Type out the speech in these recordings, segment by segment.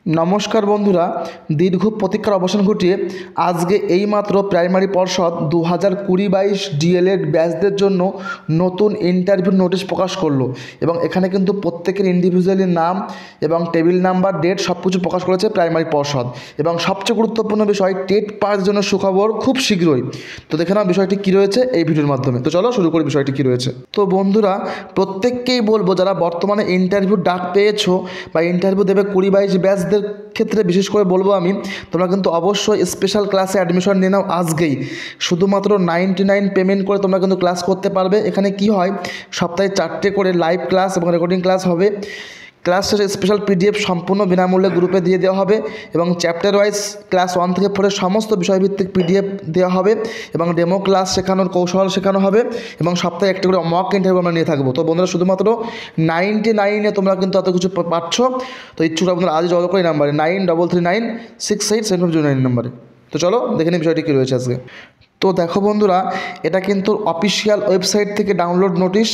নমস্কার বন্ধুরা, দীর্ঘ প্রতীক্ষার অবসান ঘটিয়ে আজকে এইমাত্র প্রাইমারি পর্ষদ 2020-22 ডিএলএড ব্যাচদের জন্য নতুন ইন্টারভিউ নোটিশ প্রকাশ করলো এবং এখানে কিন্তু প্রত্যেকের ইন্ডিভিজুয়ালি নাম এবং টেবিল নাম্বার, ডেট সব কিছু প্রকাশ করেছে প্রাইমারি পর্ষদ। এবং সবচেয়ে গুরুত্বপূর্ণ বিষয়, টেট পাসের জন্য সুখবর খুব শীঘ্রই। তো দেখে নাও বিষয়টি কী রয়েছে এই ভিডিওর মাধ্যমে। তো চলো শুরু করি বিষয়টি কী রয়েছে। তো বন্ধুরা, প্রত্যেককেই বলবো যারা বর্তমানে ইন্টারভিউ ডাক পেয়েছো বা ইন্টারভিউ দেবে 20-22 ব্যাচদের ক্ষেত্রে বিশেষ করে বলবো আমি, তোমরা কিন্তু অবশ্যই স্পেশাল ক্লাসে অ্যাডমিশন নিয়ে নাও আজকেই। শুধুমাত্র 99 পেমেন্ট করে তোমরা কিন্তু ক্লাস করতে পারবে। এখানে কি হয়, সপ্তাহে 4টে করে লাইভ ক্লাস এবং রেকর্ডিং ক্লাস হবে। ক্লাস শেষে স্পেশাল পিডিএফ সম্পূর্ণ বিনামূল্যে গ্রুপে দিয়ে দেওয়া হবে এবং চ্যাপ্টার ওয়াইজ ক্লাস 1 থেকে 4 সমস্ত বিষয়ভিত্তিক পিডিএফ দেওয়া হবে এবং ডেমো ক্লাস শেখানোর কৌশল শেখানো হবে এবং সপ্তাহে একটা করে মক ইন্টারভিউ আমরা নিয়ে থাকবো। তো বন্ধুরা, শুধুমাত্র 99-এ তোমরা কিন্তু এত কিছু পাচ্ছ। তো ইচ্ছুকরা বন্ধুরা আজ যোগাযোগ করে এই নাম্বারে 9339687509 নাম্বারে। তো চলো দেখে নিই বিষয়টি কী রয়েছে আজকে। তো দেখো বন্ধুরা, এটা কিন্তু অফিসিয়াল ওয়েবসাইট থেকে ডাউনলোড নোটিশ।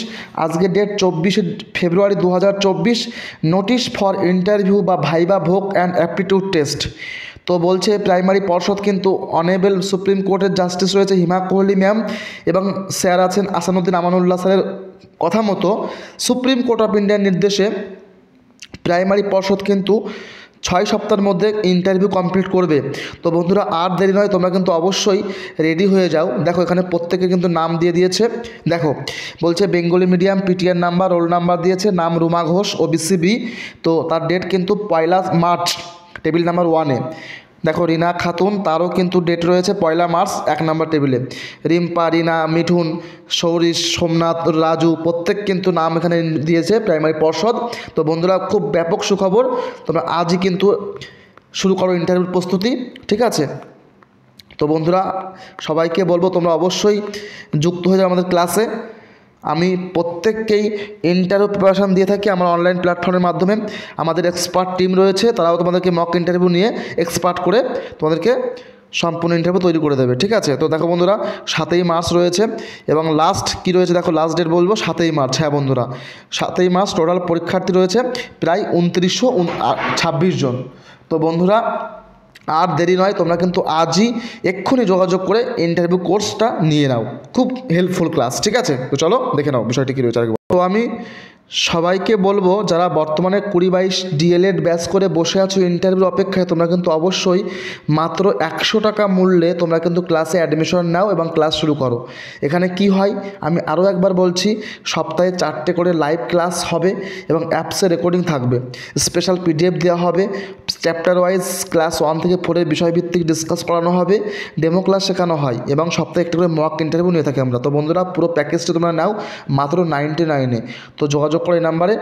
আজকে ডেট 24শে ফেব্রুয়ারি 2024। নোটিশ ফর ইন্টারভিউ বা viva voce and aptitude test. তো বলছে প্রাইমারি পর্ষদ কিন্তু অনেবল সুপ্রিম কোর্টের জাস্টিস রয়েছে হিমা কোহলি ম্যাম এবং স্যার আছেন আসানুদ্দিন আমানুল্লাহ স্যারের কথা মতো সুপ্রিম কোর্ট অফ ইন্ডিয়ার নির্দেশে প্রাইমারি পর্ষদ কিন্তু 6 সপ্তাহের মধ্যে ইন্টারভিউ কমপ্লিট করবে। তো বন্ধুরা, আর দেরি নয়, তোমরা কিন্তু অবশ্যই রেডি হয়ে যাও। দেখো এখানে প্রত্যেকে কিন্তু নাম দিয়ে দিয়েছে। দেখো বলছে Bengali medium, PTR number, roll number দিয়েছে, নাম রুমা ঘোষ, ওবিসি। তো তার ডেট কিন্তু 1 মার্চ, টেবিল নাম্বার 1-এ। দেখো রিনা খাতুন, তারও কিন্তু ডেট রয়েছে 1 মার্চ, 1 নম্বর টেবিলে। রিম্পা, রিনা, মিঠুন, সৌরিশ, সোমনাথ, রাজু প্রত্যেক কিন্তু নাম এখানে দিয়েছে প্রাইমারি পর্ষদ। তো বন্ধুরা, খুব ব্যাপক সুখবর, তোমরা আজই কিন্তু শুরু করো ইন্টারভিউর প্রস্তুতি, ঠিক আছে? তো বন্ধুরা, সবাইকে বলবো তোমরা অবশ্যই যুক্ত হয়ে যাও আমাদের ক্লাসে। আমি প্রত্যেককেই ইন্টারভিউ প্রিপারেশান দিয়ে থাকি আমার অনলাইন প্ল্যাটফর্মের মাধ্যমে। আমাদের এক্সপার্ট টিম রয়েছে, তারাও তোমাদেরকে মক ইন্টারভিউ নিয়ে এক্সপার্ট করে তোমাদেরকে সম্পূর্ণ ইন্টারভিউ তৈরি করে দেবে, ঠিক আছে? তো দেখো বন্ধুরা, 7ই মার্চ রয়েছে এবং লাস্ট কি রয়েছে দেখো, লাস্ট ডেট বলবো 7ই মার্চ। হ্যাঁ বন্ধুরা, 7ই মার্চ টোটাল পরীক্ষার্থী রয়েছে প্রায় 2926 জন। তো বন্ধুরা, আর দেরি নয়, তোমরা কিন্তু আজই এক্ষুনি যোগাযোগ করে ইন্টারভিউ কোর্সটা নিয়ে নাও। খুব হেল্পফুল ক্লাস, ঠিক আছে? তো চলো দেখে নাও বিষয়টি কী রয়েছে। তো আমি সবাইকে বলবো যারা বর্তমানে 20-22 ডিএলএড ব্যাচ করে বসে আছো ইন্টারভিউর অপেক্ষায়, তোমরা কিন্তু অবশ্যই মাত্র 100 টাকা মূল্যে তোমরা কিন্তু ক্লাসে অ্যাডমিশন নাও এবং ক্লাস শুরু করো। এখানে কি হয় আমি আরও একবার বলছি, সপ্তাহে 4টে করে লাইভ ক্লাস হবে এবং অ্যাপসে রেকর্ডিং থাকবে, স্পেশাল পিডিএফ দেওয়া হবে, চ্যাপ্টার ওয়াইজ ক্লাস 1 থেকে 4 বিষয়ভিত্তিক ডিসকাস করানো হবে, ডেমো ক্লাস শেখানো হয় এবং সপ্তাহে একটা করে মক ইন্টারভিউ নিয়ে থাকি আমরা। তো বন্ধুরা, পুরো প্যাকেজটা তোমরা নাও মাত্র 99-এ। তো যোগাযোগ করে এই নাম্বারে,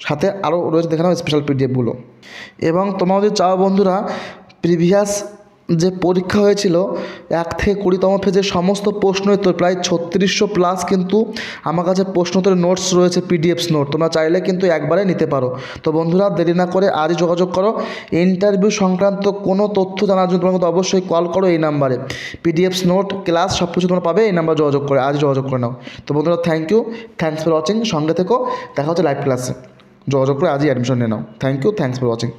সাথে আরও রয়েছে দেখে নাও স্পেশাল পিডিএফগুলো। এবং তোমরা যদি চাও বন্ধুরা, প্রিভিয়াস যে পরীক্ষা হয়েছিল 1 থেকে 20তম ফেজের সমস্ত প্রশ্ন উত্তর প্রায় 3600 প্লাস কিন্তু আমার কাছে প্রশ্নোত্তরের নোটস রয়েছে, পিডিএফস নোট, তোমরা চাইলে কিন্তু একবারে নিতে পারো। তো বন্ধুরা, দেরি না করে আজই যোগাযোগ করো। ইন্টারভিউ সংক্রান্ত কোনো তথ্য জানার জন্য তোমরা কিন্তু অবশ্যই কল করো এই নাম্বারে। পিডিএফস নোট, ক্লাস সব কিছু তোমরা পাবে এই নাম্বার যোগাযোগ করে, আজ যোগাযোগ করে নাও। তো বন্ধুরা, থ্যাংকস ফর ওয়াচিং। সঙ্গে থেকো, দেখা হচ্ছে লাইভ ক্লাসে। যোগাযোগ করে আজই অ্যাডমিশন নিয়ে নাও। Thank you, thanks for watching.